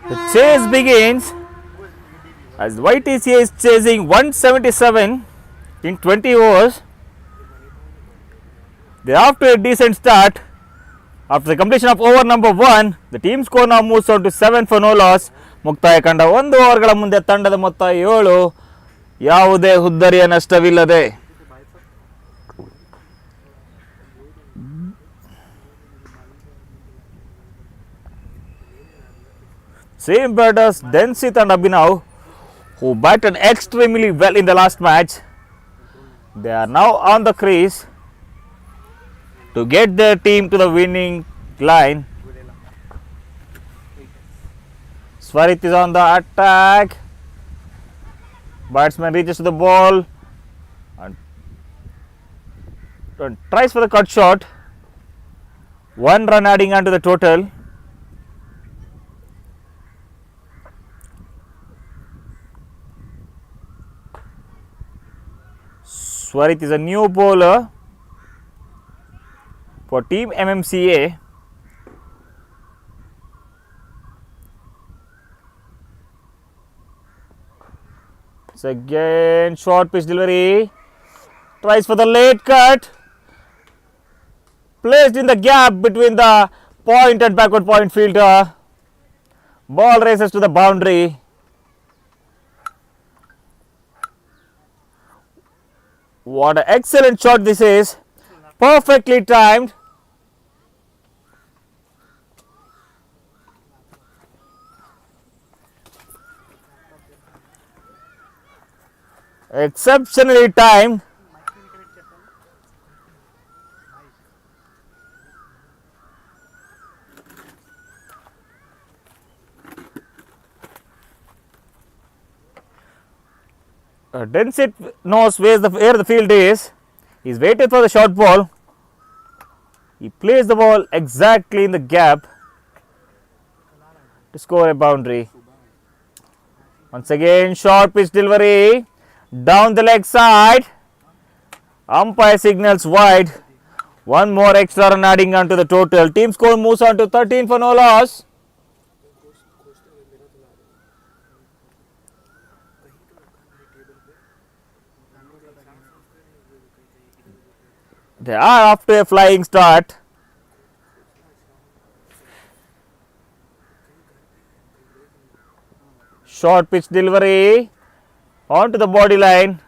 The chase begins as YTCA is chasing 177 in 20 overs. They are off to a decent start. After the completion of over number 1, the team score now moves on to 7 for no loss. ಮುಕ್ತಾಯ ಕಂಡ 1 ಓವರ್ಗಳ ಮುಂದೆ ತಂಡದ ಮೊತ್ತ 7, ಯಾವುದೇ ಹುದ್ದರಿಯ ನಷ್ಟವಿಲ್ಲದೆ. Same batters Densit and Abhinav, who batted extremely well in the last match. They are now on the crease to get their team to the winning line. Swarit is on the attack. Batsman reaches to the ball and tries for the cut shot. 1 run adding on to the total. Swarit is a new bowler for team MMCA. It's again short pitch delivery. Tries for the late cut. Placed in the gap between the point and backward point fielder. Ball races to the boundary. What an excellent shot this is. Perfectly timed. Exceptionally timed. Densit knows where the field is. He's waited for the short ball. He placed the ball exactly in the gap to score a boundary. Once again, short pitch delivery down the leg side. Umpire signals wide. One more extra run adding on to the total. Team score moves on to 13 for no loss. They are off to a flying start. Short pitch delivery onto the body line.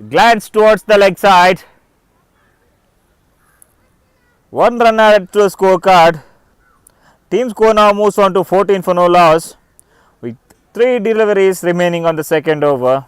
Glance towards the leg side. One run added to the scorecard. Team score now moves on to 14 for no loss with 3 deliveries remaining on the second over.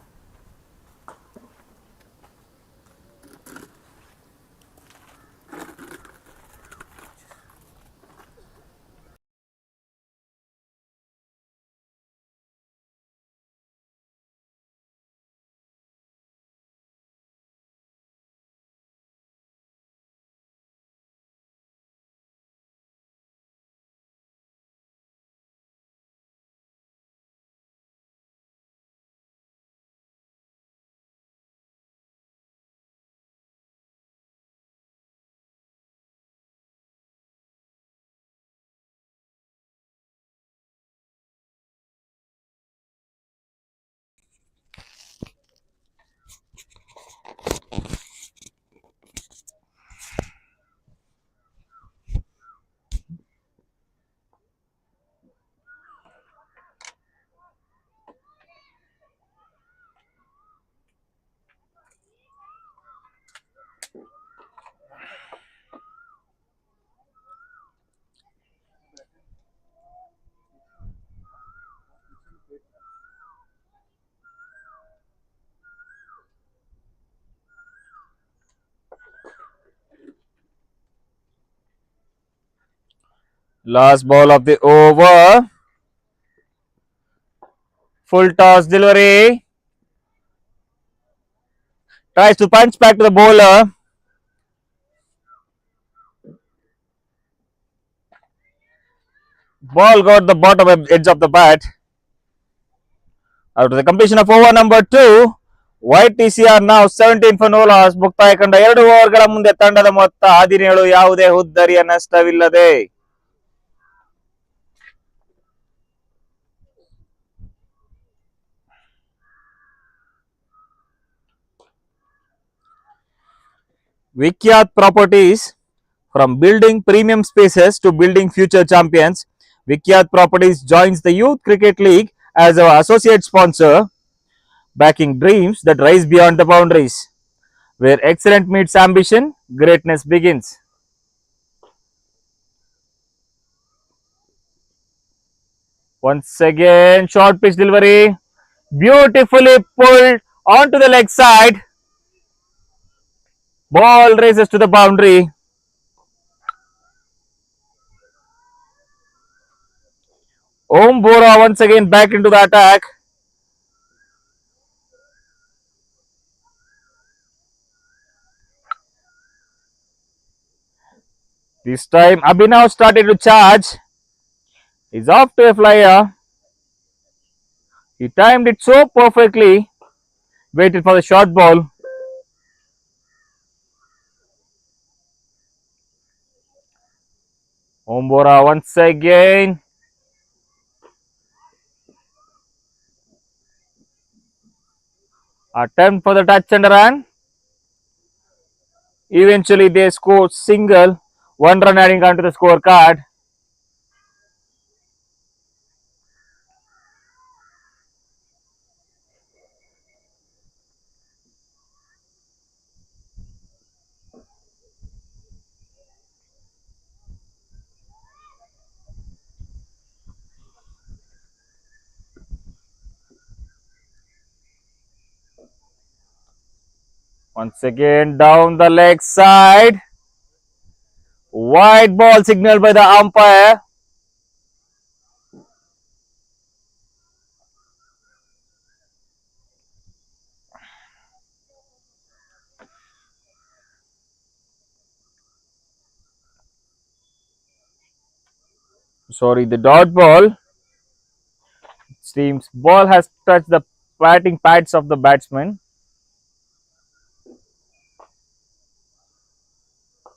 Last ball of the over. Full toss delivery. Tries to punch back to the bowler. Ball got the bottom edge of the bat. After the completion of over number 2, YTCA now 17 for no loss. ಮುಕ್ತಾಯಗೊಂಡ 2 ಓವರ್ಗಳ ಮುಂದೆ ತಂಡದ ಮೊತ್ತ 17 ಯಾವುದೇ ಹುದ್ದರಿಯ ನಷ್ಟವಿಲ್ಲದೆ. Vikyat Properties, from building premium spaces to building future champions, Vikyat Properties joins the Youth Cricket League as our associate sponsor, backing dreams that rise beyond the boundaries. Where excellence meets ambition, greatness begins. Once again, short pitch delivery, beautifully pulled onto the leg side. Ball races to the boundary. Om Bora once again back into the attack. This time Abhinav started to charge. He's off to a flyer. He timed it so perfectly. Waited for the short ball. Om Bora once again. Attempt for the touch and run. Eventually they scored single. One run adding onto the scorecard. Once again down the leg side. Wide ball signaled by the umpire. Sorry, the dot ball. Seems ball has touched the batting pads of the batsman.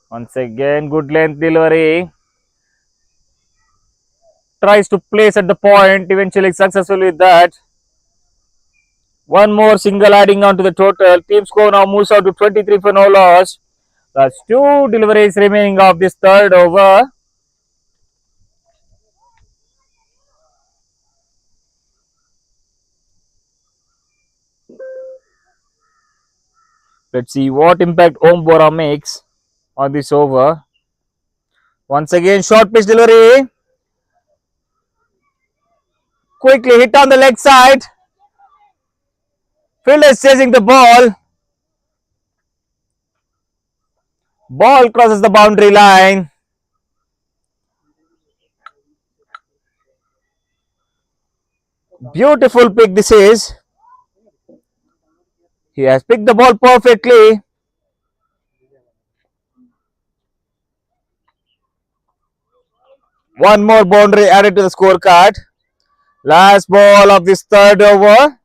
Once again, good length delivery. Tries to place at the point, eventually successful with that. One more single adding on to the total. Team score now moves out to 23 for no loss. That's two deliveries remaining of this third over. Let's see what impact Om Bora makes on this over. Once again, short pitch delivery. Quickly hit on the leg side. Fielder is chasing the ball. Ball crosses the boundary line. Beautiful pick this is. He has picked the ball perfectly. One more boundary added to the scorecard. Last ball of this third over.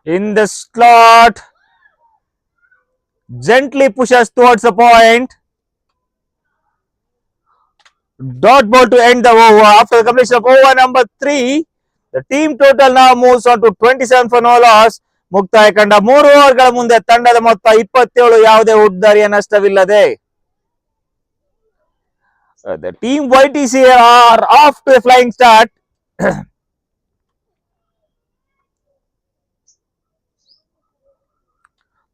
In the slot. Gently pushes towards the point. Dot ball to end the over. After the completion of over number 3, the team total now moves on to 27 for no loss. ಮುಕ್ತಾಯ ಕಂಡ 3 ಓವರ್ಗಳ ಮುಂದೆ ತಂಡದ ಮೊತ್ತ 27, ಯಾವುದೇ ಉದ್ದರಿಯ ನಷ್ಟವಿಲ್ಲದೆ. The team YTCA are off to a flying start.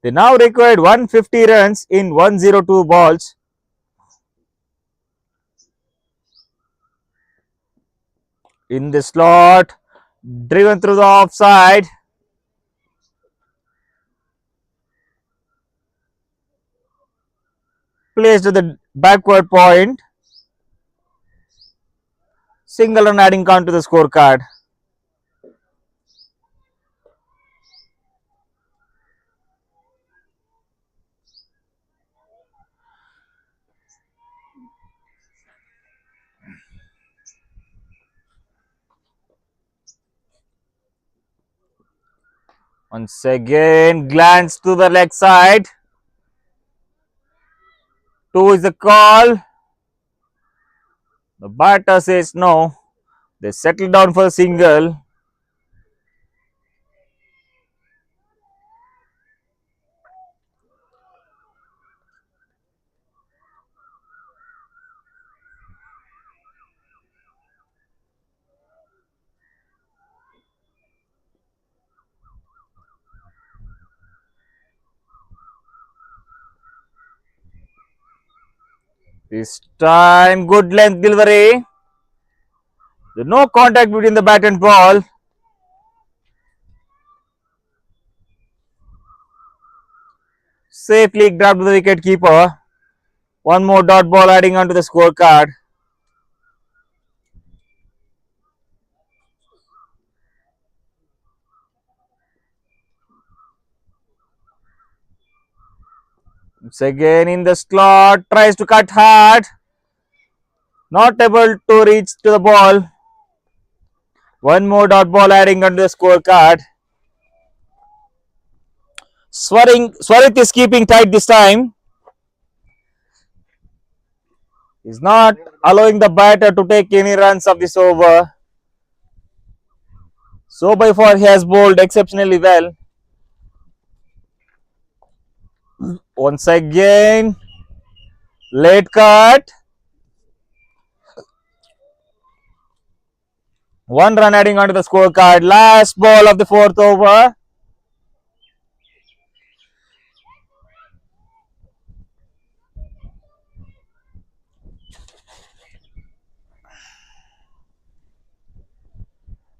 They now required 150 runs in 102 balls. In the slot, driven through the offside. Placed to the backward point. Single run adding count to the scorecard. Once again, glance to the leg side. 2 is the call. The batter says no. They settle down for a single. This time, good length delivery. There's no contact between the bat and ball. Safely grabbed the wicket keeper. One more dot ball adding onto the scorecard. Once again in the slot, tries to cut hard. Not able to reach to the ball. One more dot ball adding onto the scorecard. Swarit is keeping tight this time. He's not allowing the batter to take any runs of this over. So by far he has bowled exceptionally well. Once again, late cut. One run adding onto the scorecard. Last ball of the fourth over.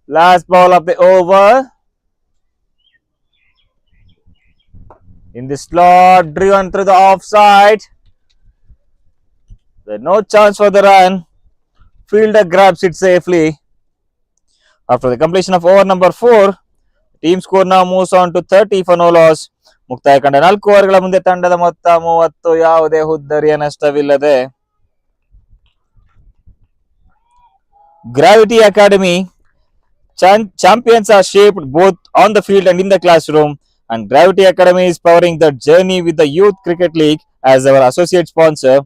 Last ball of the over. In the slot, driven through the offside. There's no chance for the run. Fielder grabs it safely. After the completion of over number 4, Team score now moves on to 30 for no loss. ಮುಕ್ತಾಯ ಕಂಡ 4 ಓವರ್ಗಳ ಮುಂದೆ ತಂಡದ ಮೊತ್ತ 30, ಯಾವುದೇ ಹುದ್ದರಿಯ ನಷ್ಟವಿಲ್ಲದೆ. Gravity Academy champions are shaped both on the field and in the classroom, and Gravity Academy is powering the journey with the Youth Cricket League as our associate sponsor.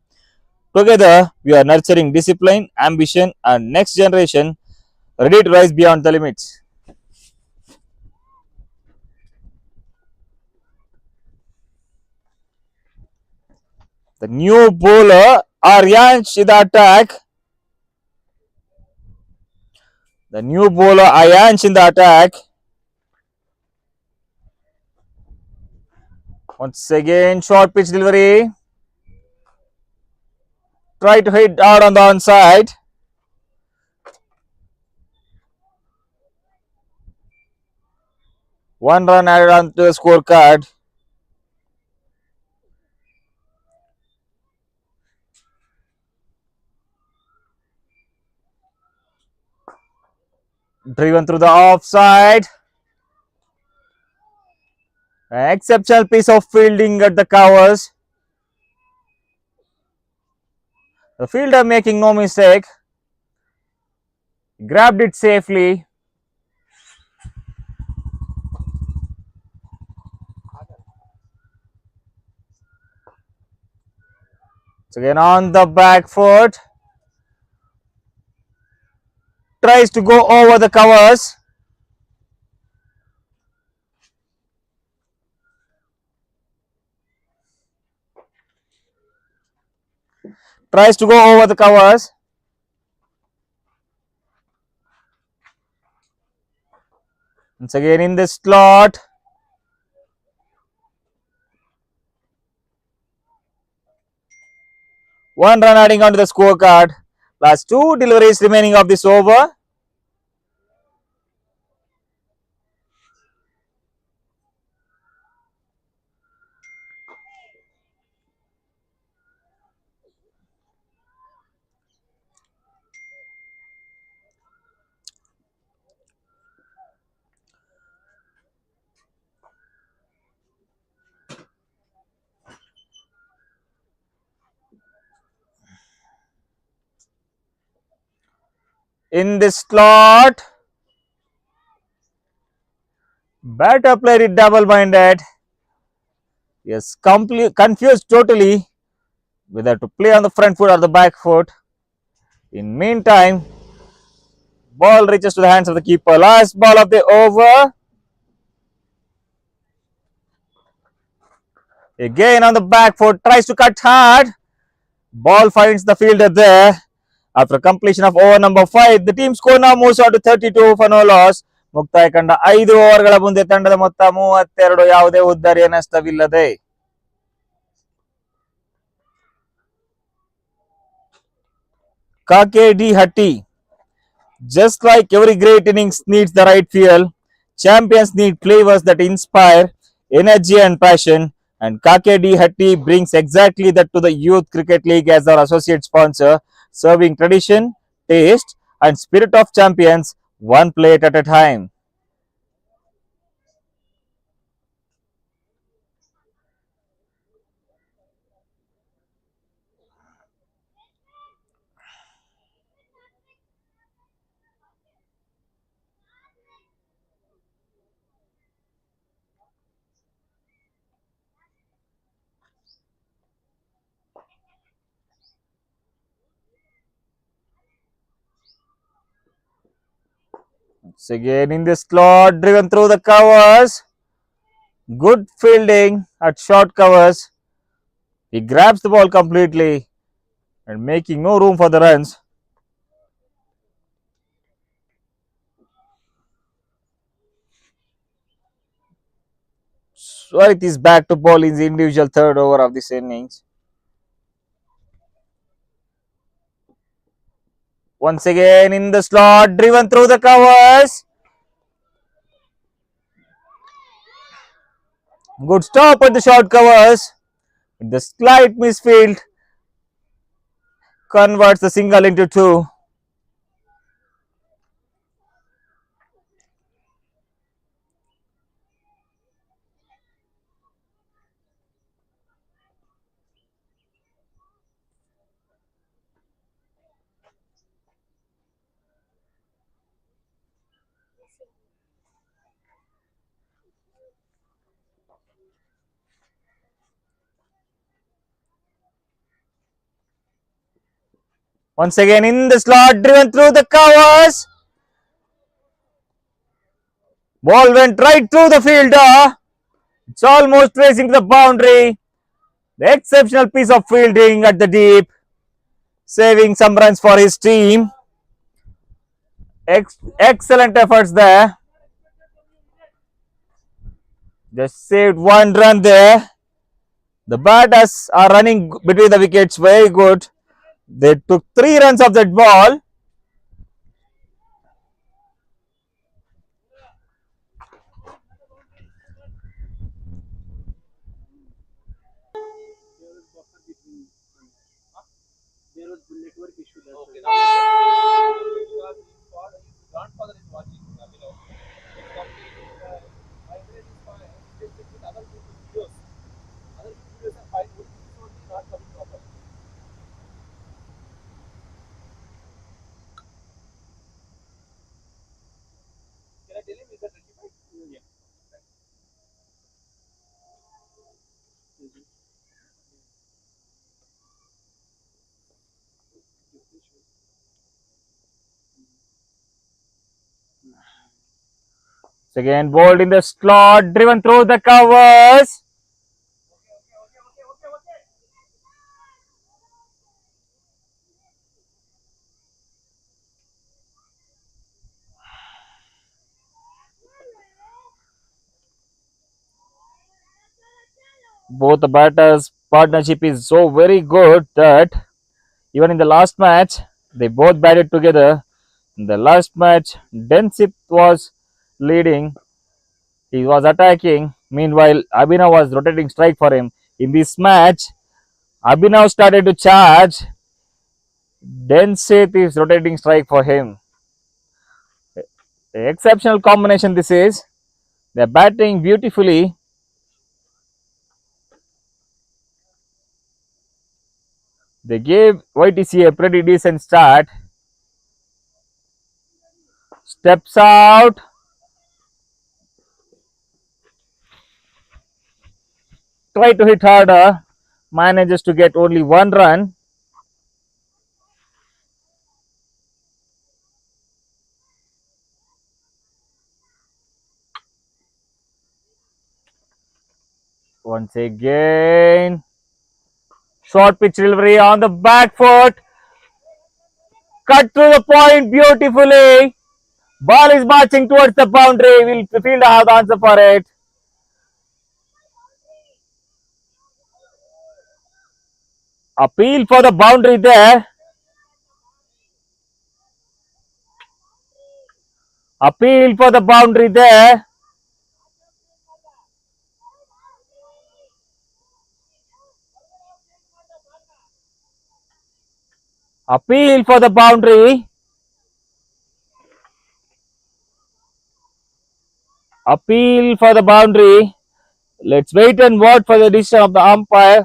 Together, we are nurturing discipline, ambition, and next generation ready to rise beyond the limits. The new bowler Aryansh in the attack. The new bowler Aryansh in the attack. Once again, short pitch delivery. Try to hit out on the onside. One run added onto the scorecard. Driven through the offside. An exceptional piece of fielding at the covers. The fielder making no mistake. Grabbed it safely. So again on the back foot. Tries to go over the covers. Tries to go over the covers. Once again in the slot. One run adding onto the scorecard. Last 2 deliveries remaining of this over. In this slot. Batter played it double-minded. Yes, confused totally whether to play on the front foot or the back foot. In meantime, ball reaches to the hands of the keeper. Last ball of the over. Again on the back foot, tries to cut hard. Ball finds the fielder there. After completion of over number 5, the team score now moves on to 32 for no loss. ಮುಕ್ತಾಯ ಕಂಡ 5 ಓವರ್ಗಳ ಮುಂದೆ ತಂಡದ ಮೊತ್ತ 32, ಯಾವುದೇ ಉದ್ದರಿಯ ನಷ್ಟವಿಲ್ಲದೆ. Kakedi Hatti. Just like every great innings needs the right fuel, champions need flavors that inspire energy and passion, and Kakedi Hatti brings exactly that to the Youth Cricket League as our associate sponsor, serving tradition, taste, and spirit of champions one plate at a time. Once again in the slot, driven through the covers. Good fielding at short covers. He grabs the ball completely and making no room for the runs. Swarit is back to ball in the individual third over of this innings. Once again in the slot, driven through the covers. Good stop at the short covers. The slight misfield converts the single into 2. Once again in the slot, driven through the covers. Ball went right through the fielder. It's almost racing to the boundary. The exceptional piece of fielding at the deep, saving some runs for his team. Excellent efforts there. Just saved one run there. The batters are running between the wickets very good. They took 3 runs of that ball. Again bowled in the slot, driven through the covers. Both the batters' partnership is so very good that even in the last match, they both batted together. In the last match, Densith was leading. He was attacking. Meanwhile, Abhinav was rotating strike for him. In this match, Abhinav started to charge. Densith is rotating strike for him. The exceptional combination this is. They are batting beautifully. They gave YTCA a pretty decent start. Steps out. Try to hit harder. Manages to get only 1 run. Once again. Short pitch delivery on the back foot. Cut through the point beautifully. Ball is marching towards the boundary. Will the fielder have the answer for it? Appeal for the boundary there. Appeal for the boundary there. Appeal for the boundary. Appeal for the boundary. Let's wait and watch for the decision of the umpire.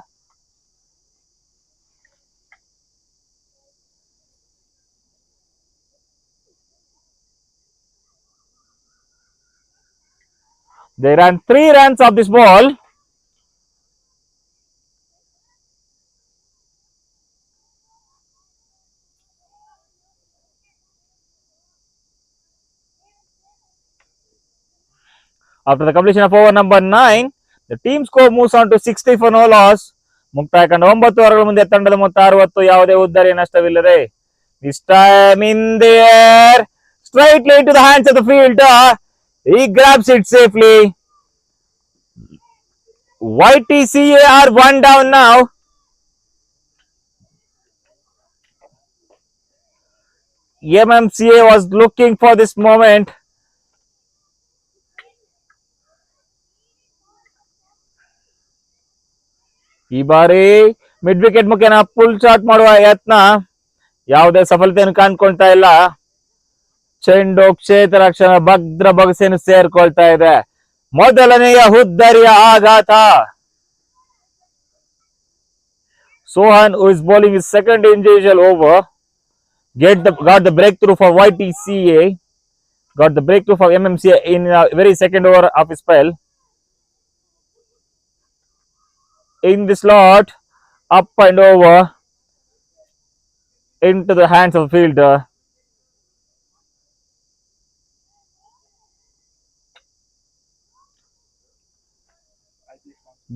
They ran 3 runs of this ball. After the completion of over number 9, the team score moves on to 60 for no loss. ಮುಕ್ತಾಯ ಕಂಡ 9 ಓವರ್ಗಳ ಮುಂದೆ ತಂಡದ ಮೊತ್ತ 60, ಯಾವುದೇ ಉದ್ದರಿ ನಷ್ಟವಿಲ್ಲದೆ. This time in the air, straightly into the hands of the fielder. He grabs it safely. YTCA are 1 down now. MMCA was looking for this moment. ಈ ಬಾರಿ mid wicket ಮುಖೇನ full shot ಮಾಡುವ ಯತ್ನ ಯಾವುದೇ ಸಫಲತೆಯನ್ನು ಕಾಣ್ಕೊಳ್ತಾ ಇಲ್ಲ. ಚೆಂಡು ಕ್ಷೇತ್ರ ರಕ್ಷಣ ಭದ್ರ ಬಗಸೆಯನ್ನು ಸೇರ್ಕೊಳ್ತಾ ಇದೆ. ಮೊದಲನೆಯ ಹುದ್ದರಿಯ ಆಘಾತ. Sohan, who is bowling his second individual over, got the breakthrough for YTCA, got the breakthrough for MMCA in very second over of his spell. In the slot, up and over. into the hands of the fielder.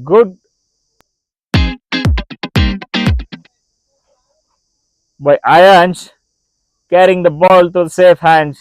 Good by Ayansh, carrying the ball to the safe hands.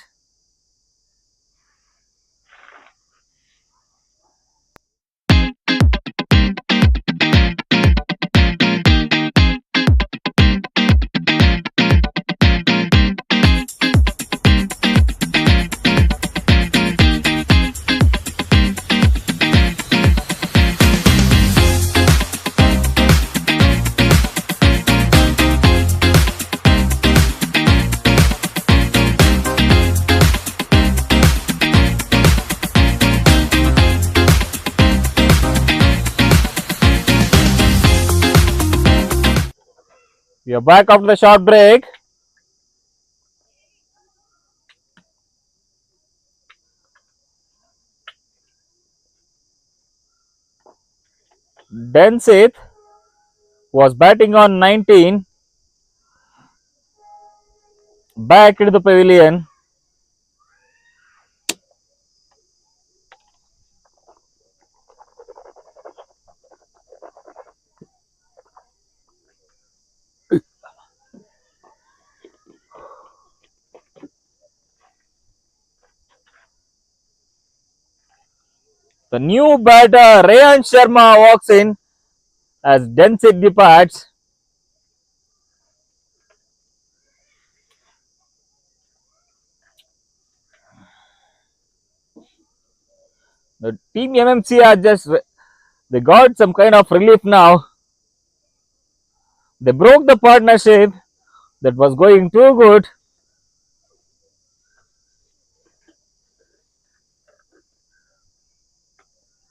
We are back after the short break. Densith was batting on 19. Back into the pavilion. The new batter Rayan Sharma walks in as Densith departs. The team MMCA just they got some kind of relief now. They broke the partnership that was going too good.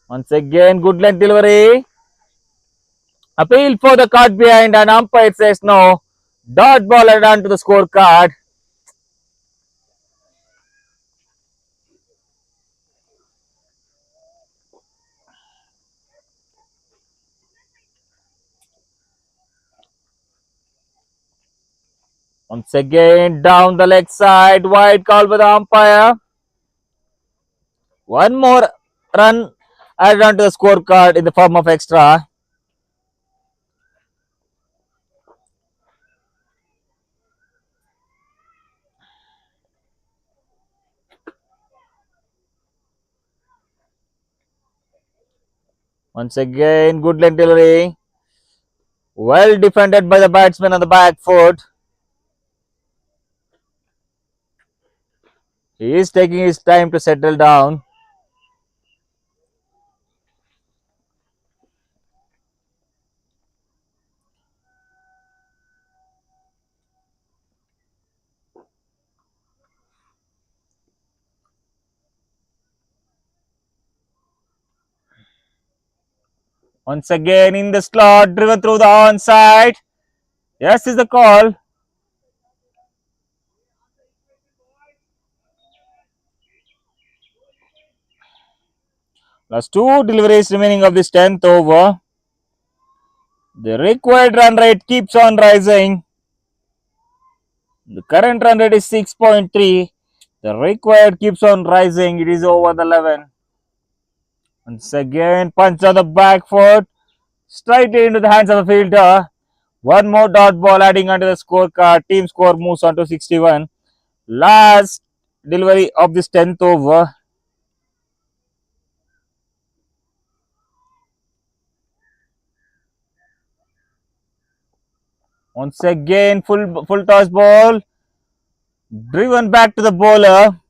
Once again, good length delivery. Appeal for the card behind, and umpire says no. Dot ball added on to the scorecard. Once again, down the leg side. Wide call by the umpire. One more run added on to the scorecard in the form of extra. Once again, good length delivery. Well defended by the batsman on the back foot. He is taking his time to settle down. Once again in the slot, driven through the onside. Yes, is the call. Last two deliveries remaining of this 10th over. The required run rate keeps on rising. The current run rate is 6.3. The required keeps on rising. It is over the 11. Once again, punch on the back foot. Straight into the hands of the fielder. One more dot ball adding onto the scorecard. Team score moves on to 61. Last delivery of this 10th over. Once again, full toss ball. Driven back to the bowler.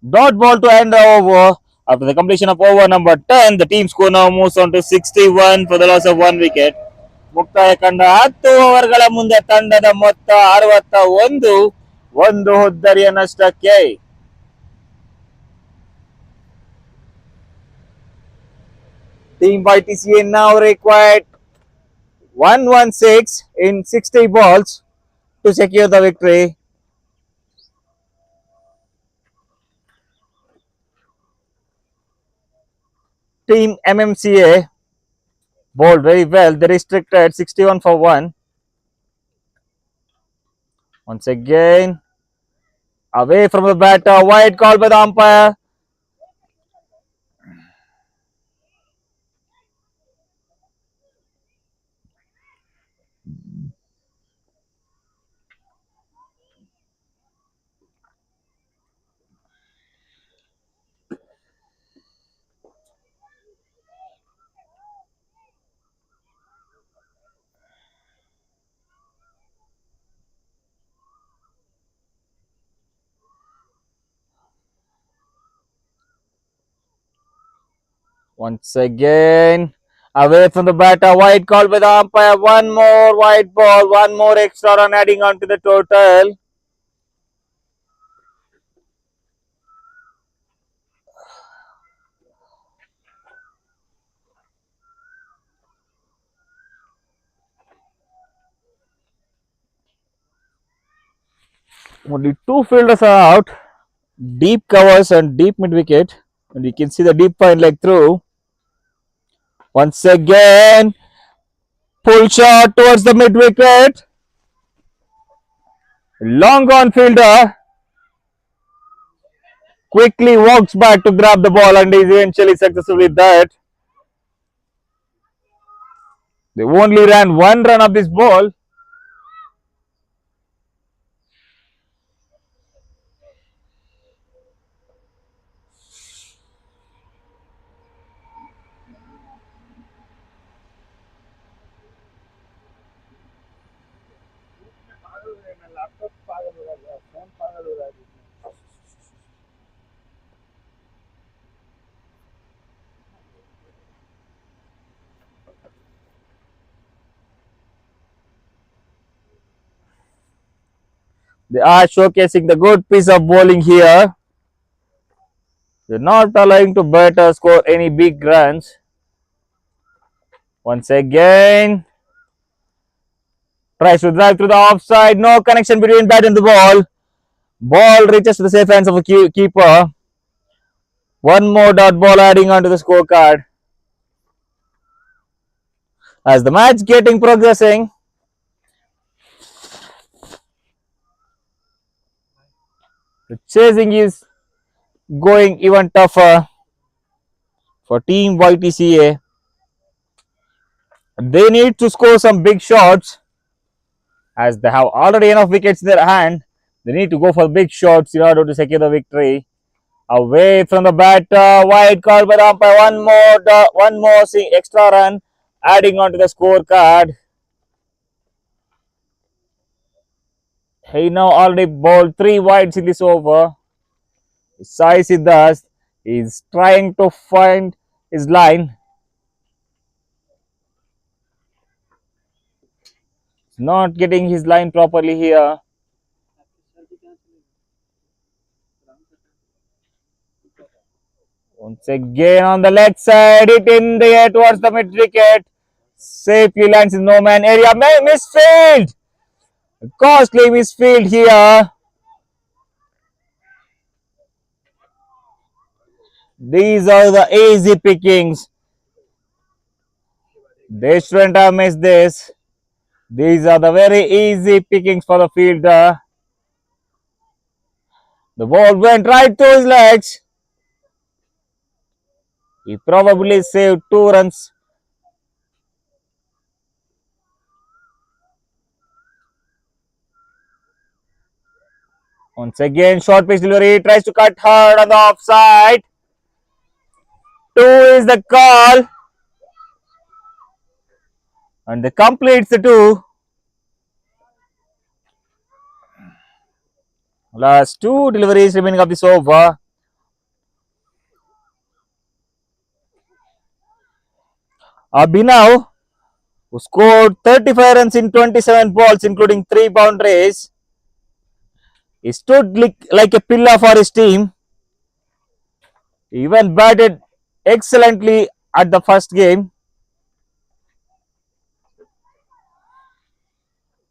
Dot ball to end the over. After the completion of over number 10, the team score now moves on to 61 for the loss of 1 wicket. ಮುಕ್ತಾಯ ಕಂಡ 10 ಓವರ್ಗಳ ಮುಂದೆ ತಂಡದ ಮೊತ್ತ 61, ಒಂದು ಹುದ್ದರಿಯ ನಷ್ಟಕ್ಕೆ. Team YTCA now required 116 in 60 balls to secure the victory. team MMCA bowled very well. They restricted 61 for 1. Once again, away from the batter. Wide call by the umpire. Once again, away from the batter. Wide call by the umpire. One more wide ball. One more extra run adding on to the total. Only two fielders are out. Deep covers and deep mid wicket. And you can see the deep fine leg through. Once again, pull shot towards the mid wicket. Long on fielder quickly walks back to grab the ball and is eventually successful with that. They only ran one run of this ball. They are showcasing the good piece of bowling here. They're not allowing to batter score any big runs. Once again, tries to drive through the offside. No connection between bat and the ball. Ball reaches to the safe hands of a keeper. One more dot ball adding onto the scorecard. As the match getting progressing, the chasing is going even tougher for team YTCA. They need to score some big shots as they have already enough wickets in their hand. They need to go for big shots in order to secure the victory. Away from the batter, wide call by the umpire. One more extra run adding onto the scorecard. He now already bowled 3 wides in this over. Sai Siddhas is trying to find his line. Not getting his line properly here. Once again on the leg side, it in the air towards the mid wicket. Safely lands in no man area. Misfield! Costly misfield here. These are the easy pickings. They shouldn't have missed this. These are the very easy pickings for the fielder. The ball went right to his legs. He probably saved 2 runs. Once again, short pitch delivery. Tries to cut hard on the offside. 2 is the call. And they completes the 2. Last 2 deliveries remaining of this over. Abhinav, who scored 35 runs in 27 balls, including 3 boundaries, he stood like a pillar for his team. He even batted excellently at the first game.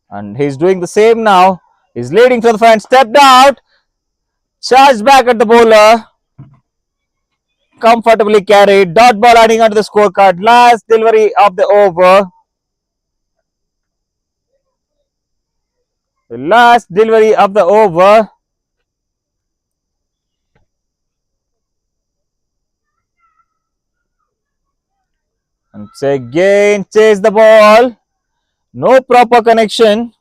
And he's doing the same now. He's leading from the front, stepped out, charged back at the bowler. comfortably carried. Dot ball adding onto the scorecard. Last delivery of the over. The last delivery of the over. Once again, chase the ball. No proper connection.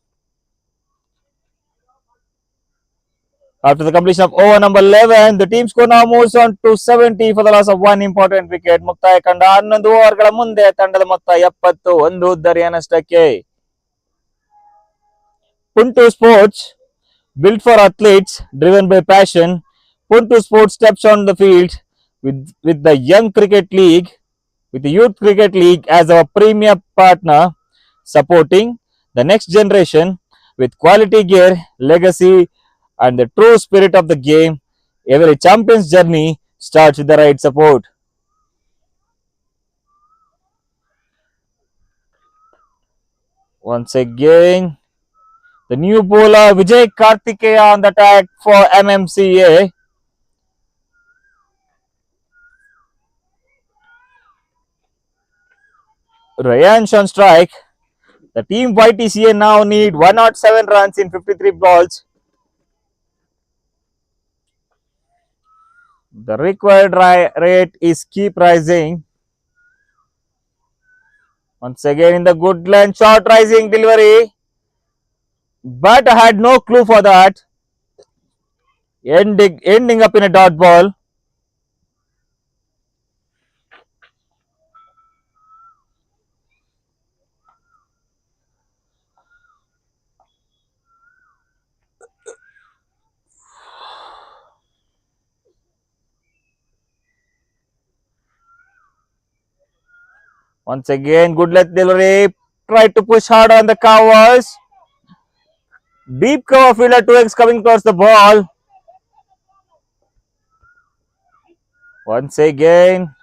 After the completion of over number 11, the team score now moves on to 70 for the loss of one important wicket. ಮುಕ್ತಾಯ ಕಂಡ 11 ಓವರ್ಗಳ ಮುಂದೆ ತಂಡದ ಮೊತ್ತ 71 ಉದ್ದರಿಯ ನಷ್ಟಕ್ಕೆ. Puntu Sports, built for athletes, driven by passion. Puntu Sports steps on the field with the Young Cricket League, with the Youth Cricket League as our premier partner, supporting the next generation with quality gear, legacy, and the true spirit of the game. Every champion's journey starts with the right support. Once again, the new bowler YTCA on the attack for MMCA. Ryansh on strike. The team YTCA now need 107 runs in 53 balls. The required rate is keep rising. Once again in the good length, short rising delivery. But I had no clue for that. Ending up in a dot ball. Once again, good length delivery. Try to push hard on the covers. Deep cover fielder 2x coming towards the ball. Once again,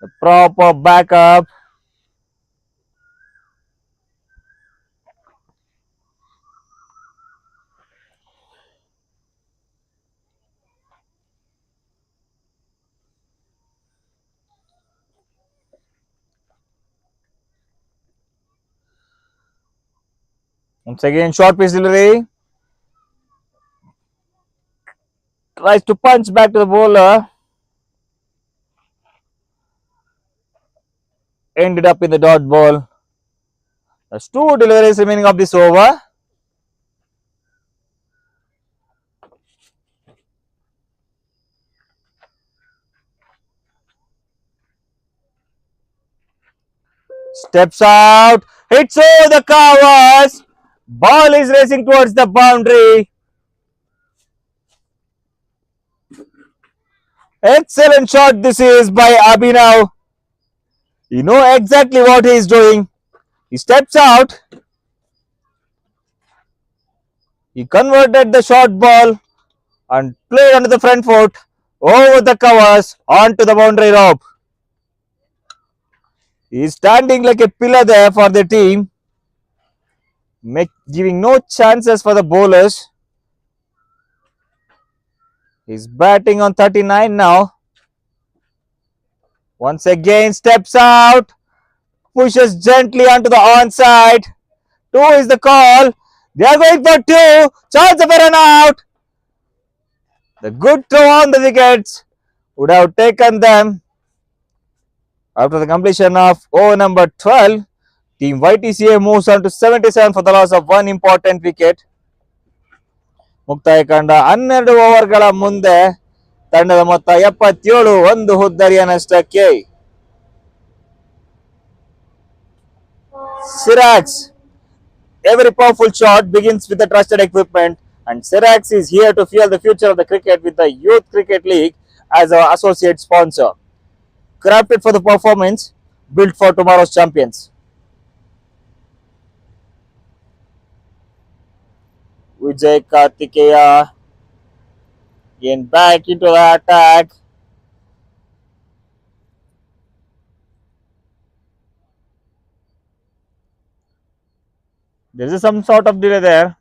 the proper backup. Once again, short pitch delivery. Tries to punch back to the bowler. Ended up in the dot ball. There's two deliveries remaining of this over. Steps out. Hits over the covers. Ball is racing towards the boundary. Excellent shot this is by Abhinav. You know exactly what he is doing. He steps out. He converted the short ball and played onto the front foot, over the covers, onto the boundary rope. He is standing like a pillar there for the team, giving no chances for the bowlers. He's batting on 39 now. Once again, steps out, pushes gently onto the onside. 2 is the call. They are going for 2. Chance of a run out. The good throw on the wickets would have taken them. After the completion of over number 12, team YTCA moves on to 77 for the loss of one important wicket. ಮುಕ್ತಾಯ ಕಂಡ 12 ಓವರ್ಗಳ ಮುಂದೆ ತಂಡದ ಮೊತ್ತ 77 ಒಂದು ಹುದ್ದರಿಯ ನಷ್ಟಕ್ಕೆ. Sirax. Every powerful shot begins with a trusted equipment, and Sirax is here to fuel the future of the cricket with the Youth Cricket League as our associate sponsor. Crafted for the performance, built for tomorrow's champions. YTCA again back into the attack. There is some sort of delay there.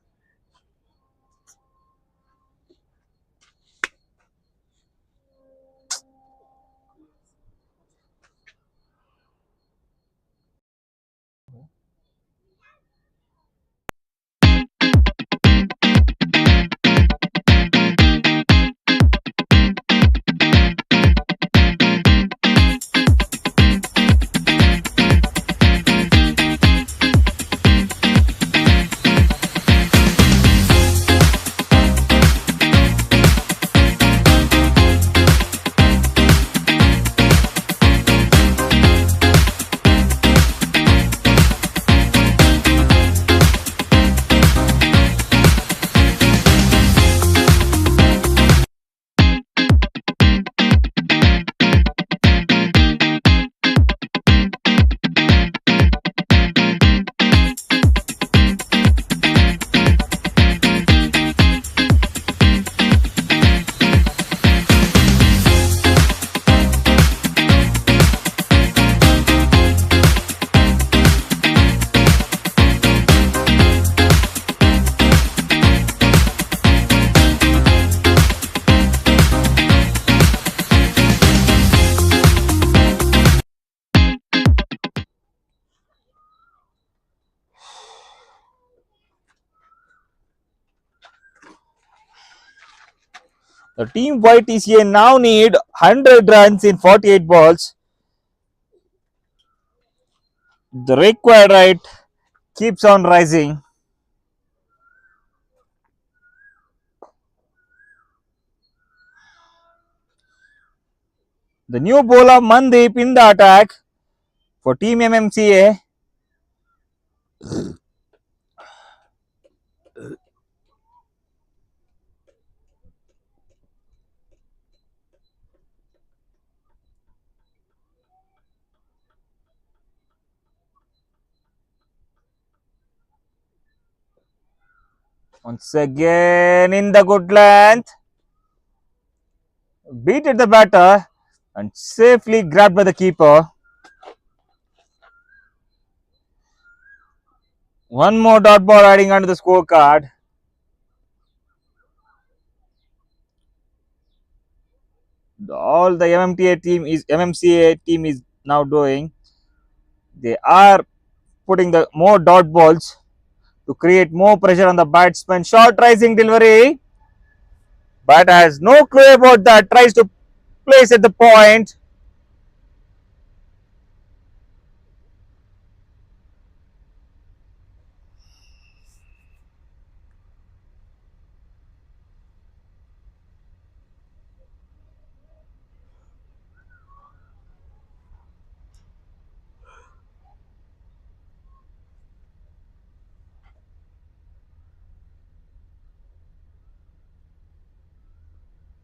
The team YTCA now need 100 runs in 48 balls. The required rate keeps on rising. The new bowler Mandeep in the attack for team MMCA. Once again in the good length. Beated the batter and safely grabbed by the keeper. One more dot ball adding onto the scorecard. All the MMCA team is now doing. They are putting the more dot balls to create more pressure on the batsman. Short rising delivery, but has no clue about that. Tries to place at the point.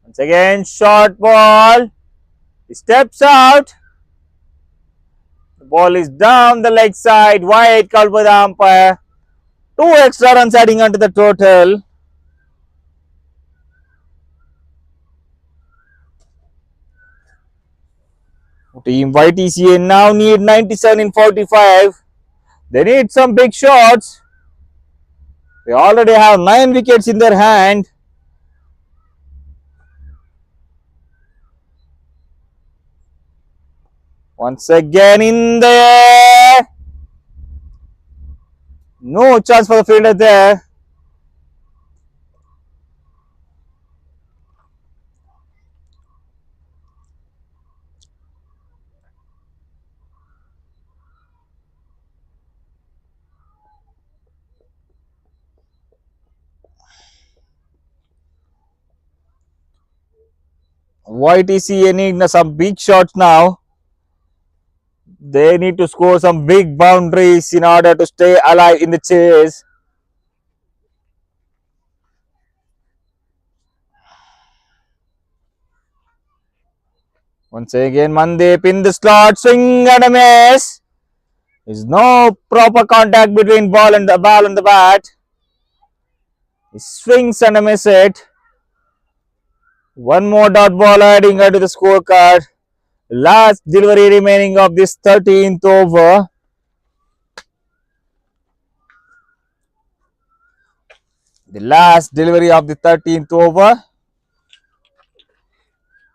Once again, short ball. He steps out. The ball is down the leg side. Wide called by the umpire. 2 extra runs adding onto the total. Team YTCA now need 97 in 45. They need some big shots. They already have 9 wickets in their hand. Once again in the air. No chance for the fielder there. YTCA need some big shots now. They need to score some big boundaries in order to stay alive in the chase. Once again, Mandeep in the slot, swing and a miss. There's no proper contact between ball and the bat. He swings and a miss it. One more dot ball adding to the scorecard. Last delivery remaining of this 13th over. The last delivery of the 13th over.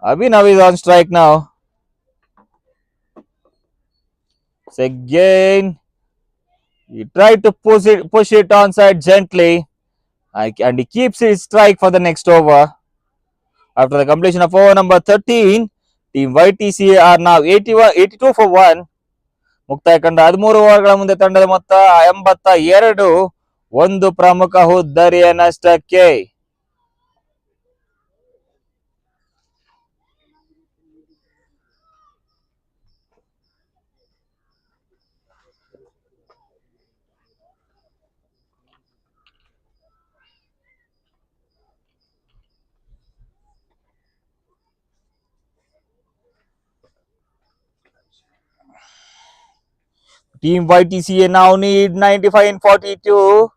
Abhinav is on strike now. So again, he tried to push it onside gently, and he keeps his strike for the next over. After the completion of over number 13, team YTCA are now 82 for 1. ಮುಕ್ತಾಯ ಕಂಡ 13 ಓವರ್ಗಳ ಮುಂದೆ ತಂಡದ ಮೊತ್ತ 82, ಒಂದು ಪ್ರಮುಖ ಹುದ್ದರಿಯ ನಷ್ಟಕ್ಕೆ. Team YTCA now need 95 in 42.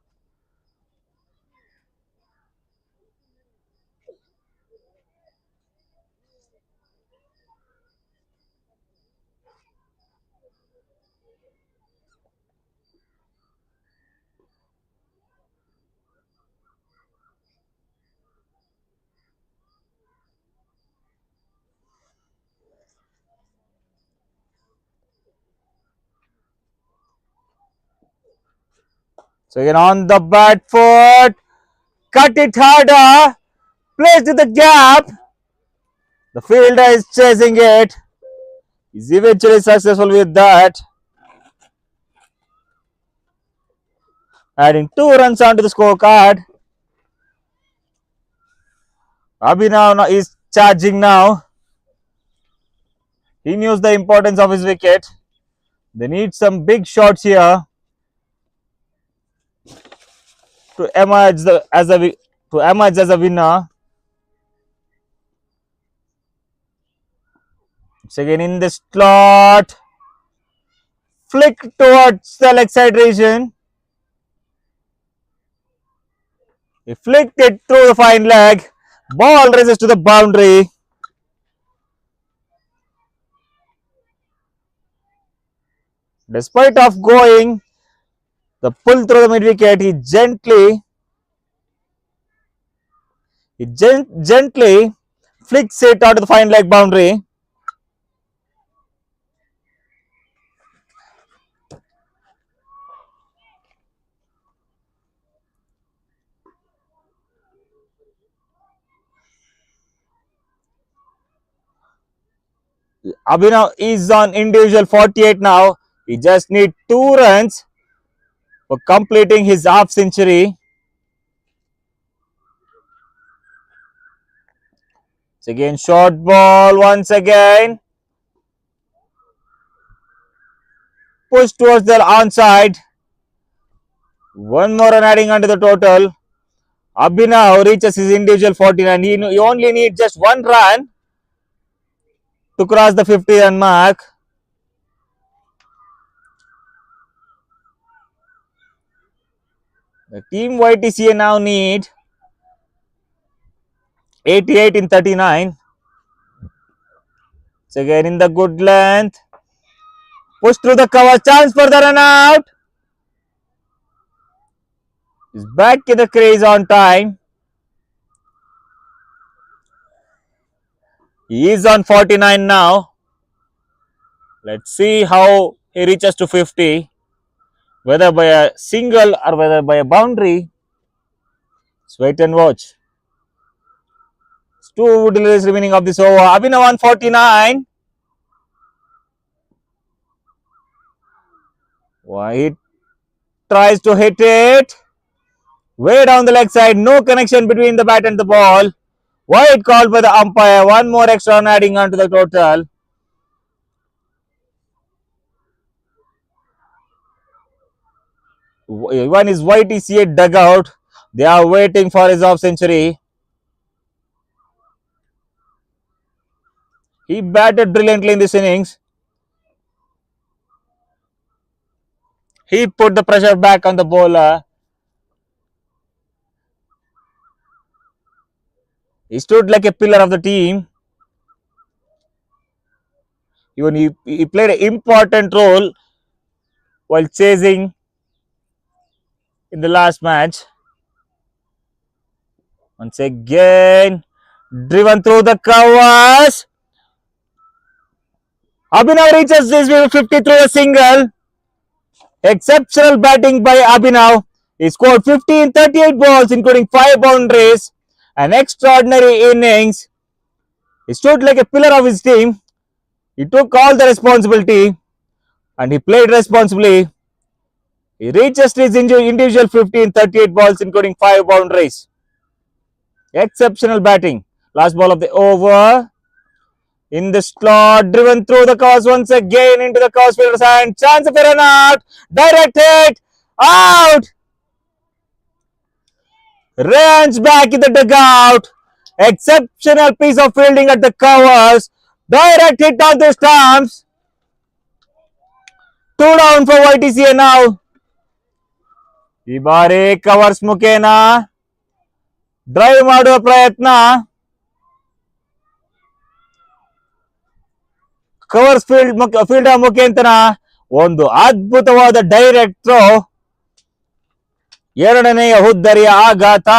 So again on the bat foot, cut it harder. placed in the gap. The fielder is chasing it. He's eventually successful with that, adding 2 runs onto the scorecard. Abhinav is charging now. He knows the importance of his wicket. They need some big shots here to emerge as a winner. It's again in the slot. Flick towards the leg side region. He flicked it through the fine leg. Ball races to the boundary. Despite of going the pull through the mid wicket, he gently flicks it out of the fine leg boundary. Abhinav is on individual 48 now. He just needs 2 runs for completing his half century. It's again short ball once again. Push towards the onside. One more run adding onto the total. Abhinav reaches his individual 49. He only needs just 1 run to cross the 50-run mark. The team YTCA now need 88 in 39. It's again in the good length. Push through the cover. Chance for the run out. He's back in the crease on time. He is on 49 now. Let's see how he reaches to 50. Whether by a single or whether by a boundary. Let's wait and watch. It's 2 deliveries remaining of this over. Abhinav on 49. He tries to hit it. Way down the leg side. No connection between the bat and the ball. Wide called by the umpire. One more extra run adding on to the total. One is YTCA dugout. They are waiting for his half century. He batted brilliantly in this innings. He put the pressure back on the bowler. He stood like a pillar of the team. Even he played an important role while chasing in the last match. Once again, driven through the covers. Abhinav reaches this with 50 through a single. Exceptional batting by Abhinav. He scored 50 in 38 balls, including 5 boundaries. An extraordinary innings. He stood like a pillar of his team. He took all the responsibility and he played responsibly. He reaches his individual 50 in 38 balls, including 5 boundaries. Exceptional batting. Last ball of the over. In the slot, driven through the covers once again into the covers fielder's hand. Chance of a run out. Direct hit. Out. Runs back in the dugout. Exceptional piece of fielding at the covers. Direct hit on the stumps. 2 down for YTCA now. ಈ ಬಾರಿ covers ಮುಖೇನ drive ಮಾಡುವ ಪ್ರಯತ್ನ. Covers fielder ಮುಖೇಂತರ ಒಂದು ಅದ್ಭುತವಾದ direct throw. ಎರಡನೆಯ ಹುದ್ದರಿಯ ಆಘಾತ.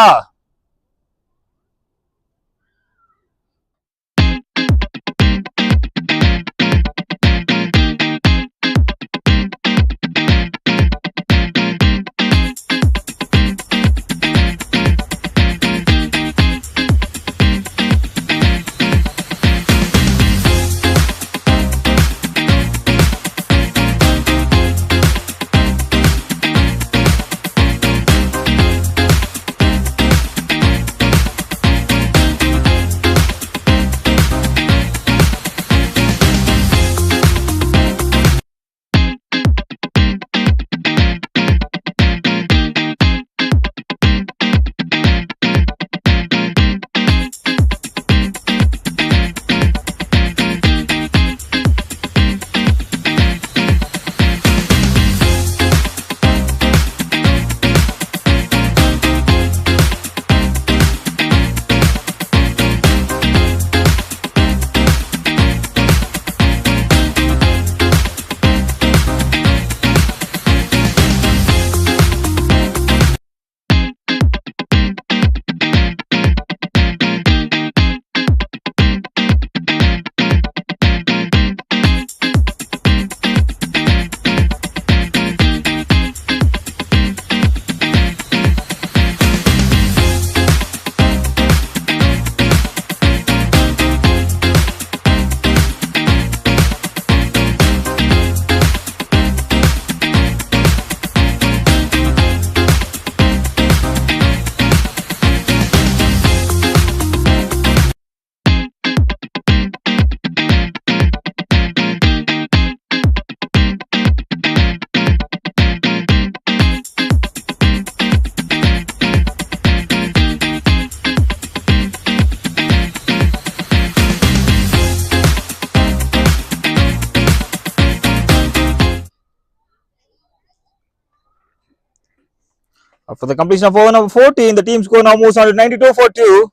After the completion of over number 14, the team score now moves on to 92 for 2.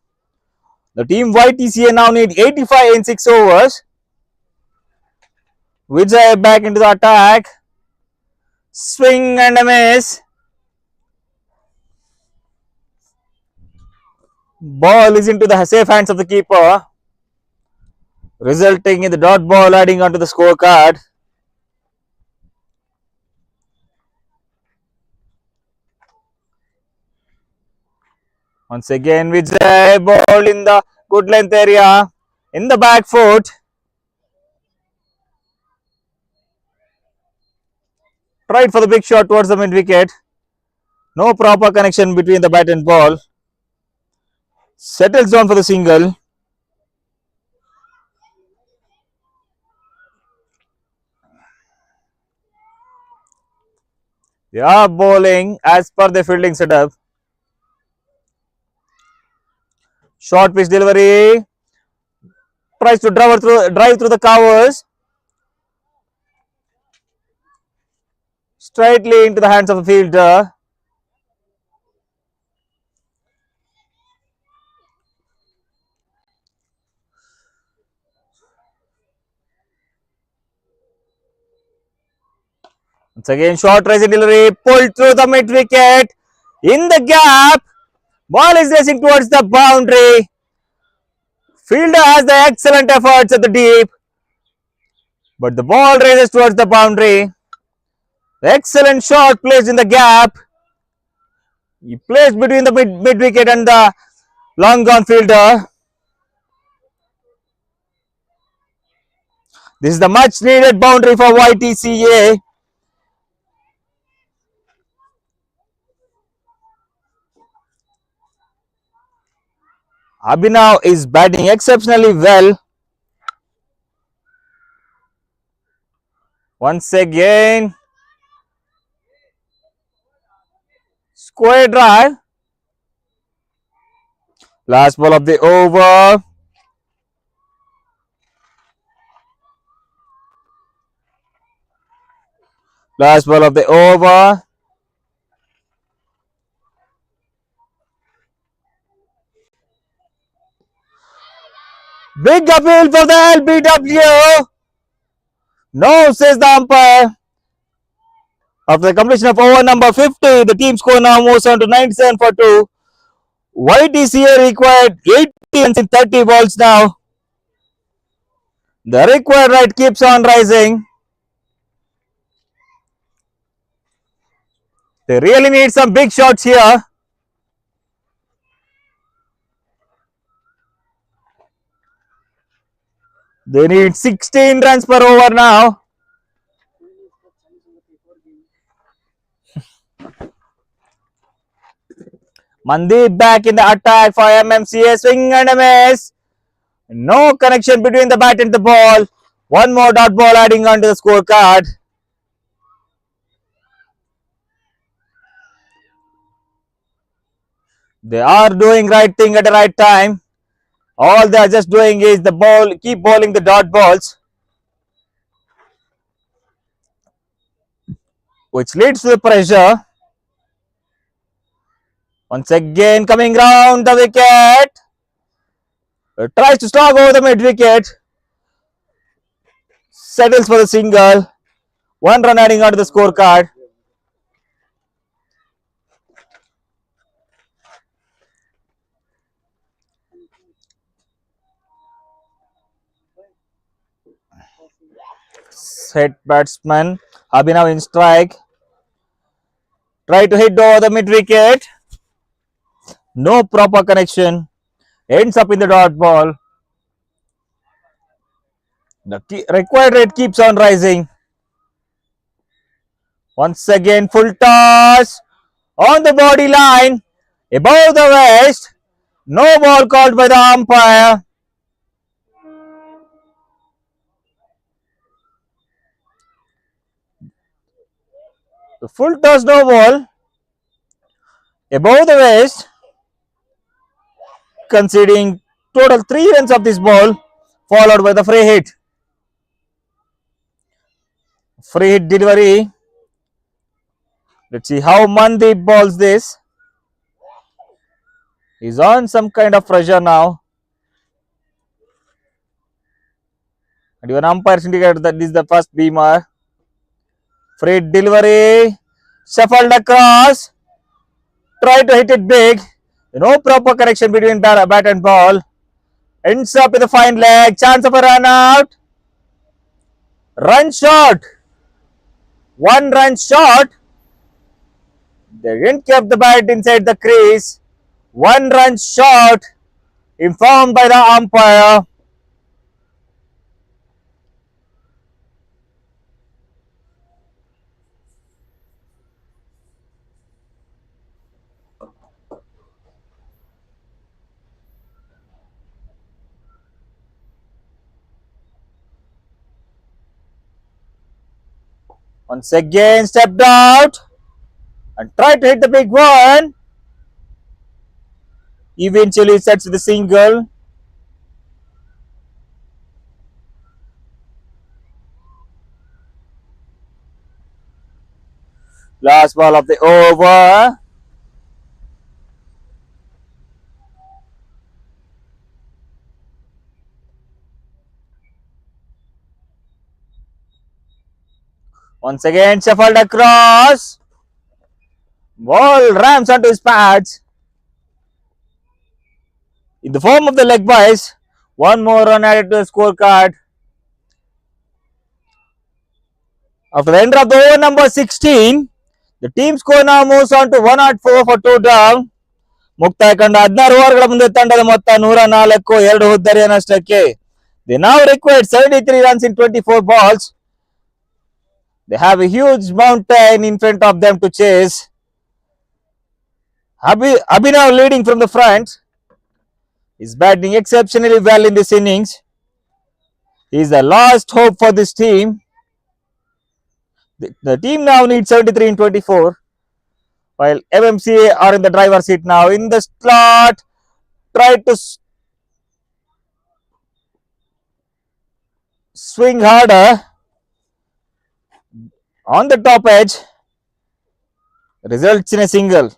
The team YTCA now need 85 in 6 overs. Vijay back into the attack. Swing and a miss. Ball is into the safe hands of the keeper, resulting in the dot ball adding onto the scorecard. Once again, Vijay, ball in the good length area, in the back foot. Tried for the big shot towards the mid wicket. No proper connection between the bat and ball. Settles down for the single. They are bowling as per the fielding setup. Short pitch delivery. Tries to drive through the covers. Straightly into the hands of the fielder. Once again, short rising delivery. Pulled through the mid wicket. In the gap. Ball is racing towards the boundary. Fielder has the excellent efforts at the deep. But the ball races towards the boundary. The excellent shot placed in the gap. He placed between the mid wicket and the long gone fielder. This is the much needed boundary for YTCA. Abhinav is batting exceptionally well. Once again, square drive. Last ball of the over. Last ball of the over. Big appeal for the LBW. No, says the umpire. After the completion of over number 50, the team score now moves on to 97 for 2. YTCA required 80 runs in 30 balls now. The required rate keeps on rising. They really need some big shots here. They need 16 runs per over now. Mandeep back in the attack for MMCA. Swing and a miss. No connection between the bat and the ball. One more dot ball adding on to the scorecard. They are doing right thing at the right time. All they are just doing is the ball, keep bowling the dot balls, which leads to the pressure. Once again coming round the wicket. Tries to slog over the mid wicket. Settles for the single. One run adding on to the scorecard. Set batsman Abhinav in strike. Try to hit over the mid wicket. No proper connection. Ends up in the dot ball. The required rate keeps on rising. Once again, full toss on the body line above the waist. No ball called by the umpire. The full toss, no ball above the waist, conceding total 3 runs of this ball, followed by the free hit. Free hit delivery. Let's see how Mandeep bowls this. He's on some kind of pressure now. And even umpires indicate that this is the first beamer. Free delivery. Shuffled across. Try to hit it big. No proper connection between bat and ball. Ends up with a fine leg. Chance of a run out. Run shot. One run shot. They didn't keep the bat inside the crease. One run shot. Informed by the umpire. Once again stepped out and tried to hit the big one. Eventually sets the single. Last ball of the over. Once again shuffled across. Ball rams onto his pads. In the form of the leg byes. One more run added to the scorecard. After the end of the over number 16, the team score now moves on to 104 for 2 down. ಮುಕ್ತಾಯ ಕಂಡ 16 ಓವರ್ಗಳ ಮುಂದೆ ತಂಡದ ಮೊತ್ತ 104 2 ಹುದ್ದರಿಯ ನಷ್ಟಕ್ಕೆ. They now required 73 runs in 24 balls. They have a huge mountain in front of them to chase. Abhinav leading from the front is batting exceptionally well in this innings. He is the last hope for this team. The team now needs 73 in 24, while MMCA are in the driver's seat now. In the slot, tried to swing harder on the top edge, results in a single.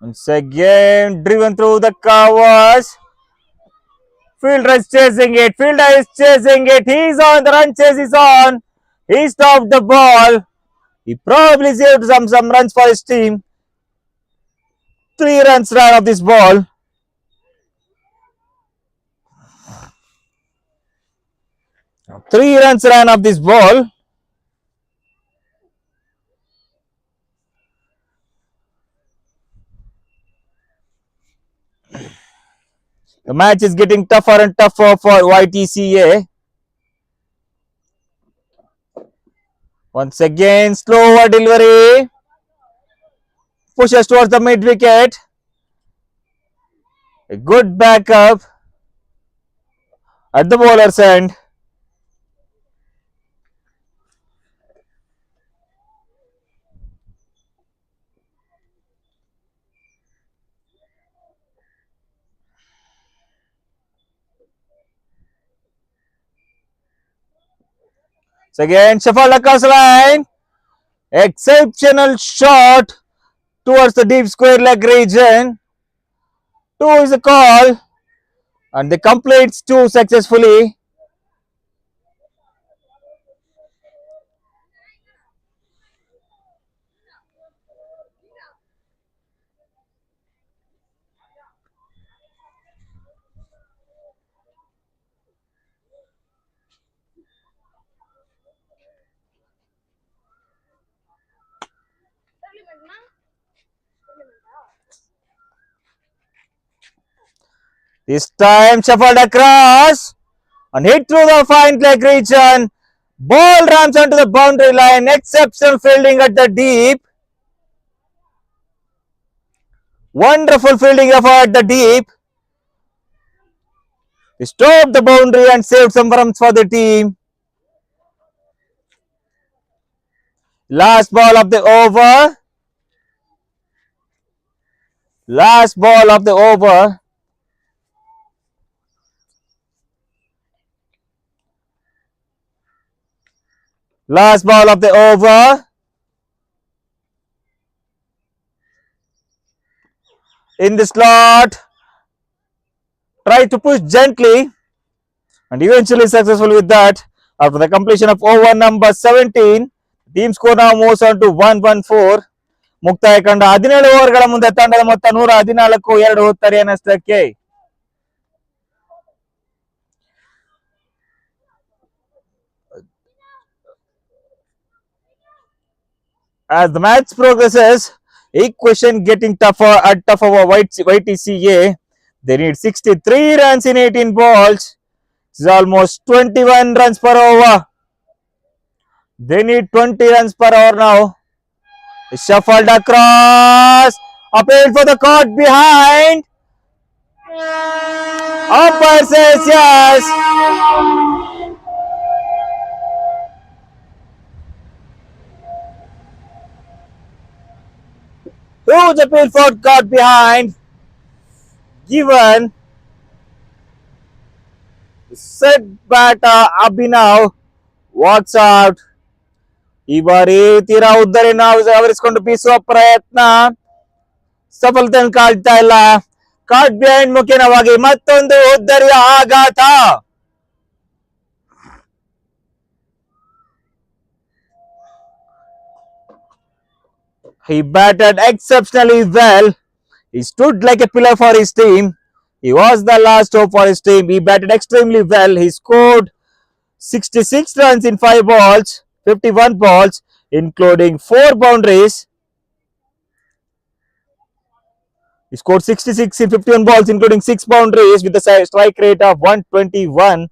Once again driven through the covers. Fielder is chasing it. Fielder is chasing it. He's on. The run chase is on. He stopped the ball. He probably saved some runs for his team. 3 runs ran off this ball. Three runs ran off this ball. The match is getting tougher and tougher for YTCA. Once again, slower delivery. Pushes towards the mid wicket. A good backup at the bowler's end. So again, shuffled across the line. Exceptional shot towards the deep square leg region. 2 is a call, and they complete 2 successfully. This time shuffled across and hit through the fine leg region. Ball rams onto the boundary line. Exceptional fielding at the deep. Wonderful fielding effort at the deep. They stopped the boundary and saved some runs for the team. Last ball of the over. Last ball of the over. Last ball of the over. In the slot. Try to push gently and eventually successful with that. After the completion of over number 17, team score now moves on to 114. ಮುಕ್ತಾಯ ಕಂಡ 17 ಓವರ್ಗಳ ಮುಂದೆ ತಂಡದ ಮೊತ್ತ 114 2 ರನ್ನಷ್ಟಕ್ಕೆ. As the match progresses, equation getting tougher and tougher for YTCA. They need 63 runs in 18 balls. It's almost 21 runs per over. They need 20 runs per hour now. Shuffled across. Appeal for the caught behind. Umpire says yes. Huge appeal for caught behind. Given. Set batter Abhinav walks out. ಈ ಬಾರಿ ತೀರಾ ಉದ್ದರಿನ ಆವರಿಸಿಕೊಂಡು ಬೀಸುವ ಪ್ರಯತ್ನ ಸಫಲತೆ ಕಾಣ್ತಾ ಇಲ್ಲ. ಕಾಟ್ behind ಮುಖೇನವಾಗಿ ಮತ್ತೊಂದು ಉದ್ದರಿಯ ಆಘಾತ. He batted exceptionally well. He stood like a pillar for his team. He was the last hope for his team. He batted extremely well. He scored 66 runs in 5 balls, 51 balls, including 4 boundaries. He scored 66 in 51 balls, including 6 boundaries, with a strike rate of 121.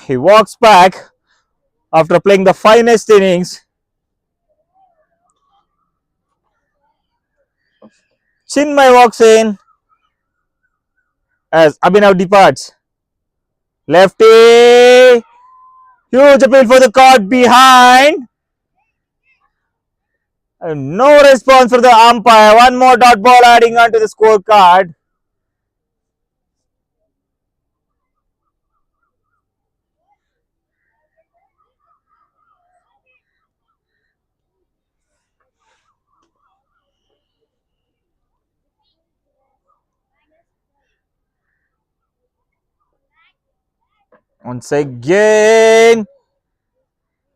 He walks back after playing the finest innings. Chinmay walks in as Abhinav departs. Lefty. Huge appeal for the caught behind. No response for the umpire. One more dot ball adding on to the scorecard. Once again,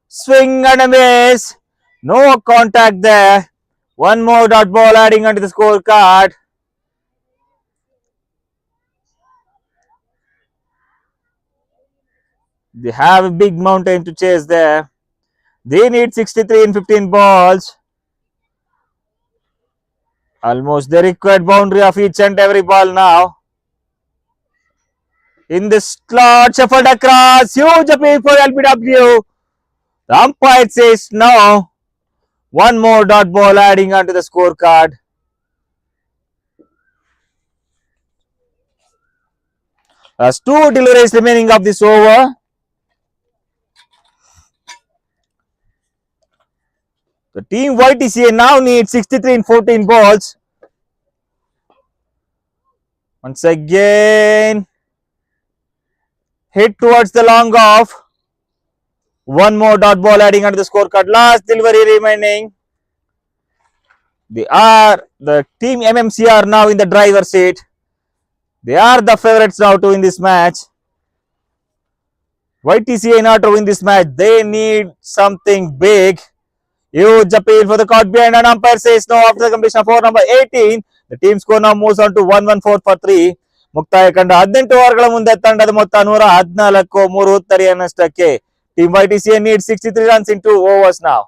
swing and a miss. No contact there. One more dot ball adding onto the scorecard. They have a big mountain to chase there. They need 63 in 15 balls. Almost the required boundary of each and every ball now. In the slot, shuffled across. Huge appeal for LBW. The umpire says no. One more dot ball adding onto the scorecard. There's 2 deliveries remaining of this over. The team YTCA now needs 63 in 14 balls. Once again, hit towards the long off. One more dot ball adding onto the scorecard. Last delivery remaining. The team MMCA are now in the driver's seat. They are the favorites now to win this match. YTCA not to win this match. They need something big. Huge appeal for the caught behind and umpire says no after the completion of over number 18. The team score now moves on to 114 for 3. ಮುಕ್ತಾಯ ಕಂಡ 18 ಓವರ್ಗಳ ಮುಂದೆ ತಂಡದ ಮೊತ್ತ 114 3 ರನ್ನಷ್ಟಕ್ಕೆ. Team YTCA needs 63 runs in 2 overs now.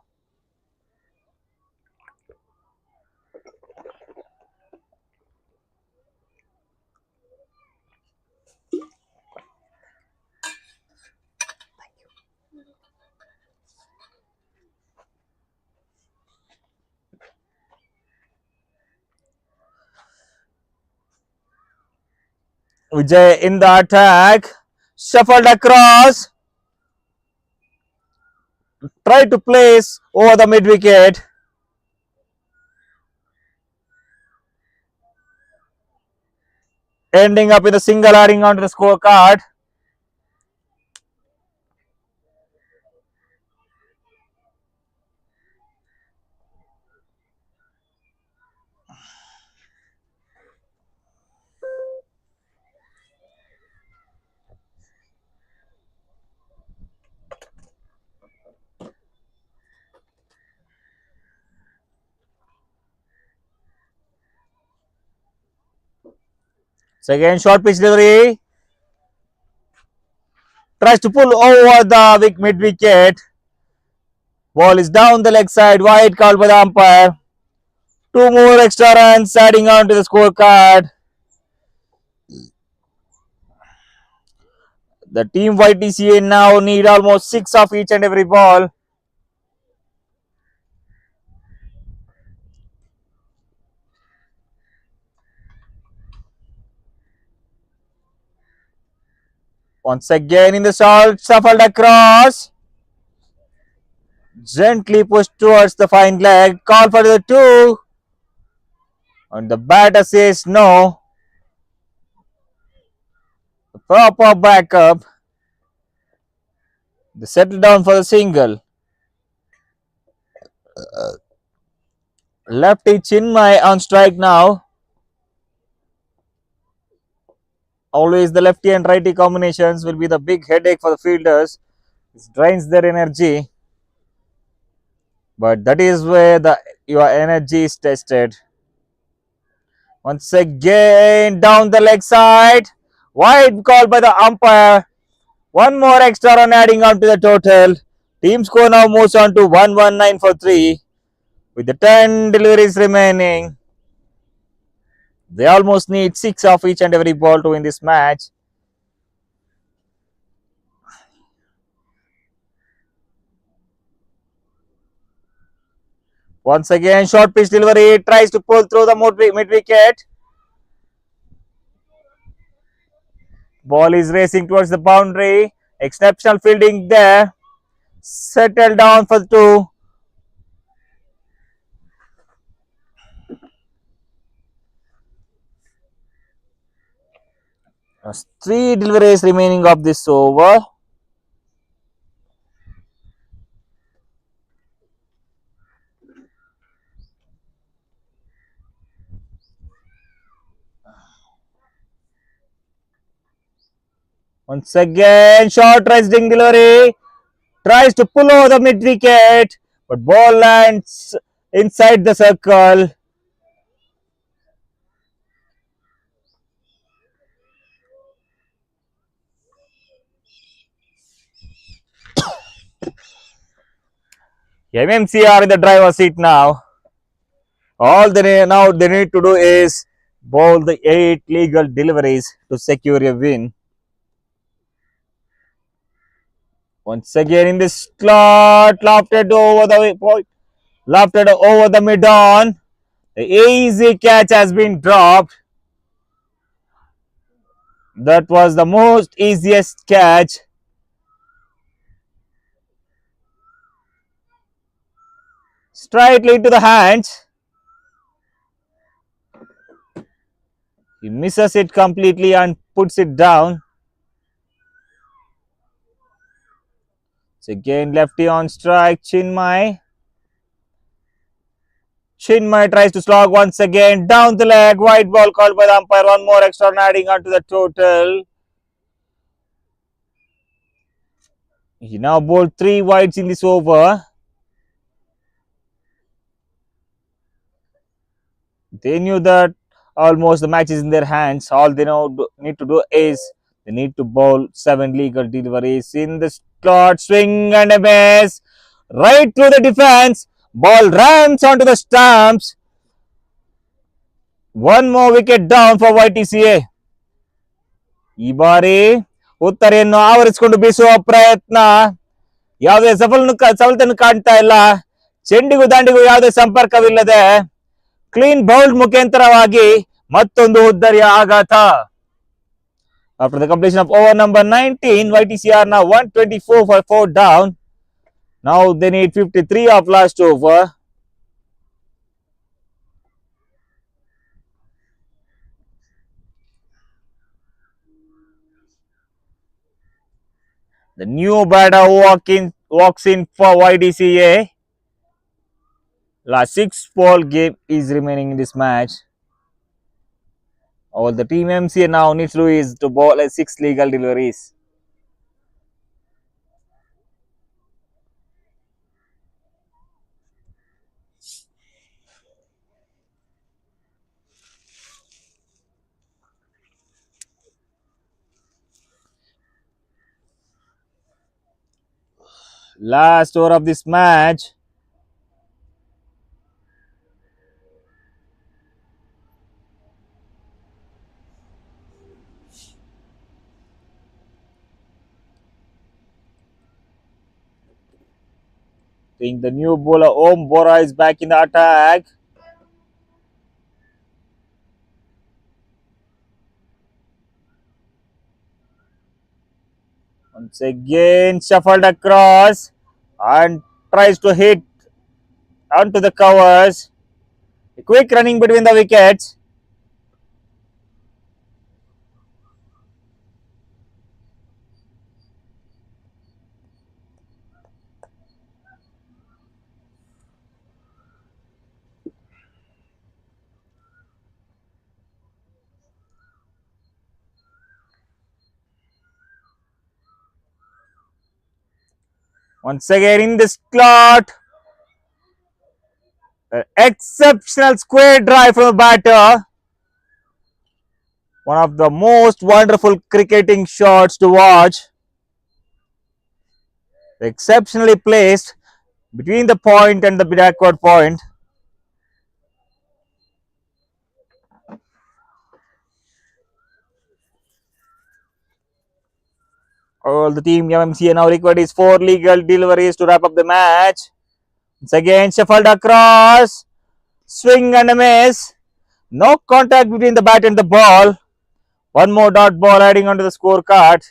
Vijay in the attack, shuffled across, tried to place over the mid wicket. ending up in a single adding onto the scorecard. Second short pitch delivery. Tries to pull over the mid wicket. Ball is down the leg side. Wide called by the umpire. Two more extra runs adding on to the scorecard. The team YTCA now need almost 6 of each and every ball. Once again in the shot, shuffled across. Gently pushed towards the fine leg. Call for the 2. And the batter says no. The proper backup. They settle down for the single. Lefty Chinmay on strike now. Always the lefty and righty combinations will be the big headache for the fielders. It drains their energy. But that is where your energy is tested. Once again down the leg side. Wide call by the umpire. One more extra run adding on to the total. Team score now moves on to 119 for 3. With the 10 deliveries remaining. They almost need 6 of each and every ball to win this match. Once again, short pitch delivery. Tries to pull through the mid wicket. Ball is racing towards the boundary. Exceptional fielding there. Settle down for 2. There's 3 deliveries remaining of this over. Once again, short resting delivery. Tries to pull over the mid wicket, but ball lands inside the circle. MMCA are in the driver's seat now. All they need to do is bowl the 8 legal deliveries to secure a win. Once again in the slot, lofted over the mid on. The easy catch has been dropped. That was the most easiest catch. Straightly to the hands. He misses it completely and puts it down. So again, lefty on strike, Chinmay. Chinmay tries to slog once again, down the leg, wide ball called by the umpire, one more extra adding onto the total. He now bowled 3 wides in this over. They knew that almost the match is in their hands. All they need to do is they need to bowl 7 legal deliveries in the slot, swing and a miss. Right through the defense. Ball rams onto the stumps. One more wicket down for YTCA. ಈ ಬಾರಿ ಉತ್ತರೆಯನ್ನು ಆವರಿಸಿಕೊಂಡು ಬೀಸುವ ಪ್ರಯತ್ನ ಯಾವುದೇ ಸಫಲತೆಯನ್ನು ಕಾಣ್ತಾ ಇಲ್ಲ. ಚೆಂಡಿಗೂ ದಾಂಡಿಗೂ ಯಾವುದೇ ಸಂಪರ್ಕವಿಲ್ಲದೆ clean bowled ಮುಖಾಂತರವಾಗಿ ಮತ್ತೊಂದು ಉದ್ದರಿಯ ಆಘಾತ. After the completion of over number 19, YTCA are now 124 for 4 down. Now they need 53 of last over. The new batter walks in for YTCA. Last 6-ball game is remaining in this match. All the team MCA now needs to do is to bowl 6 legal deliveries. Last over of this match. I think the new bowler Om Bora is back in the attack. Once again shuffled across and tries to hit onto the covers. A quick running between the wickets. Once again in the slot. An exceptional square drive from the batter. One of the most wonderful cricketing shots to watch. Exceptionally placed between the point and the backward point. All the team MMCA now required is 4 legal deliveries to wrap up the match. Once again shuffled across. Swing and a miss. No contact between the bat and the ball. One more dot ball adding onto the scorecard.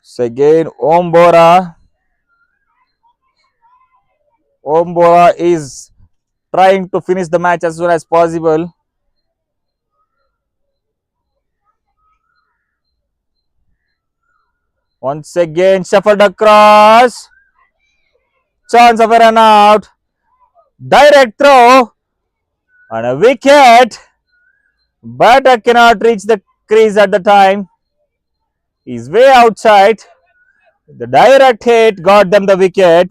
So again Om Bora is trying to finish the match as soon as possible. Once again shuffled across. Chance of a run out. Direct throw. And a wicket. Batter cannot reach the crease at the time. He's way outside. The direct hit got them the wicket.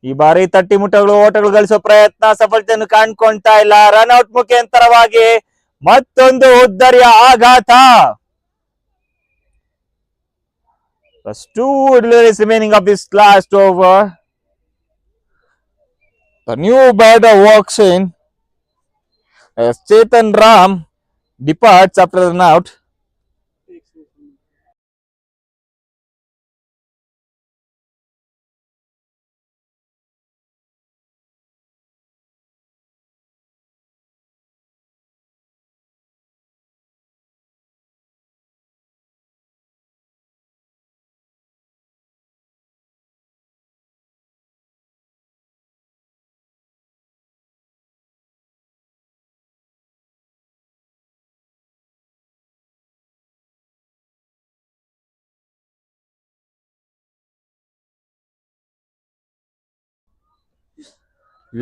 ಈ ಬಾರಿ ತಟ್ಟಿ ಮುಟ್ಟಗಳು ಓಟಗಳು ಗಳಿಸುವ ಪ್ರಯತ್ನ ಸಫಲತೆಯನ್ನು ಕಾಣ್ಕೊಳ್ತಾ ಇಲ್ಲ. Run out ಮುಖಾಂತರವಾಗಿ ಮತ್ತೊಂದು ಉದ್ದರಿಯ ಆಘಾತ. There's 2 deliveries remaining of this last over. The new batter walks in as Chetan Ram departs after the run out.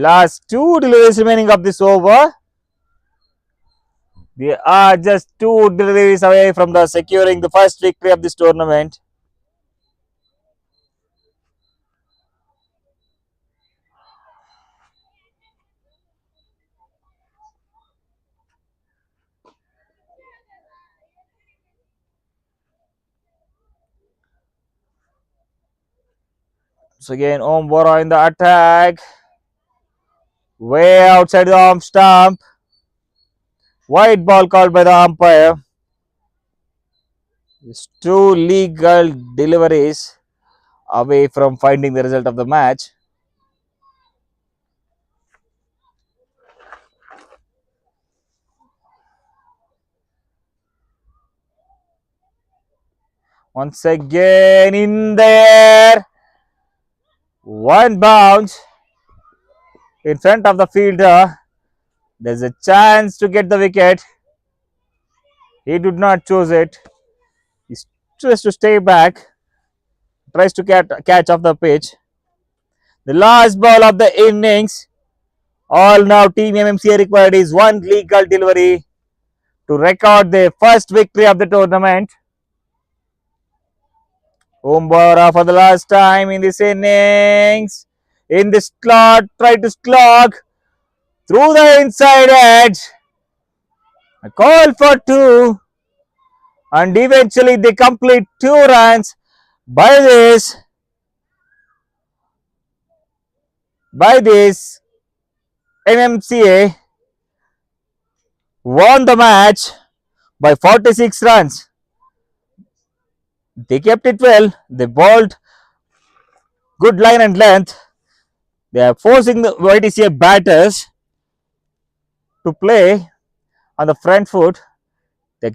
Last 2 deliveries remaining of this over. They are just 2 deliveries away from the securing the first victory of this tournament. So again Om Bora in the attack. Way outside the arm stump. White ball called by the umpire. It's 2 legal deliveries away from finding the result of the match. Once again in there. One bounce in front of the fielder. There's a chance to get the wicket. He did not choose it. He tries to stay back. Tries to catch off the pitch. The last ball of the innings. All now Team MMCA required is one legal delivery to record their first victory of the tournament. Umbara for the last time in this innings. In the slot, try to slog through the inside edge. A call for two. And eventually they complete 2 runs by this MMCA won the match by 46 runs. They kept it well. They bowled good line and length. They are forcing the YTCA batters to play on the front foot. They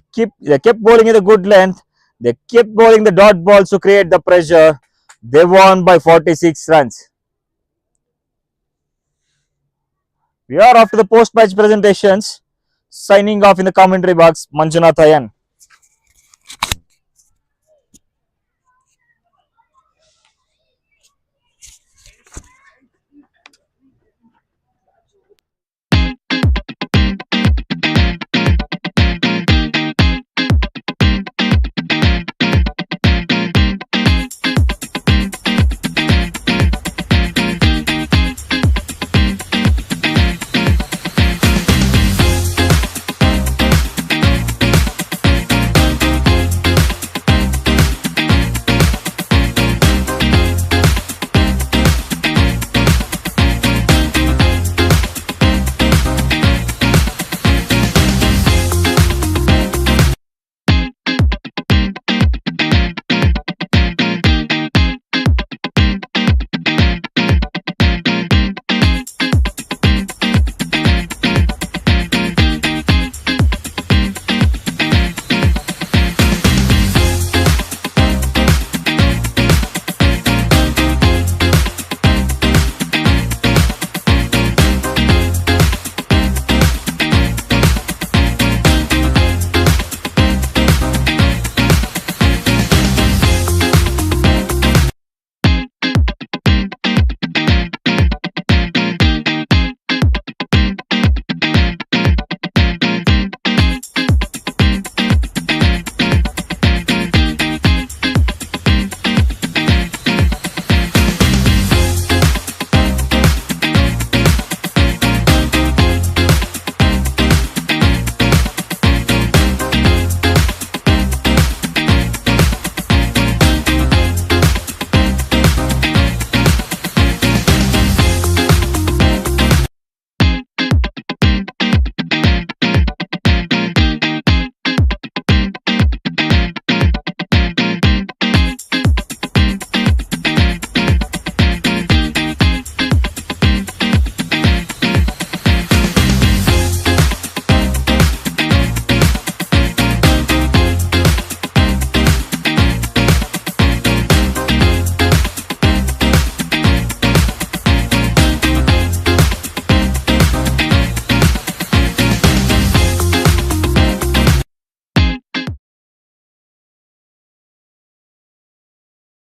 kept bowling in the good length. They kept bowling the dot balls to create the pressure. They won by 46 runs. We are off to the post-match presentations. Signing off in the commentary box, Manjunath Ayan.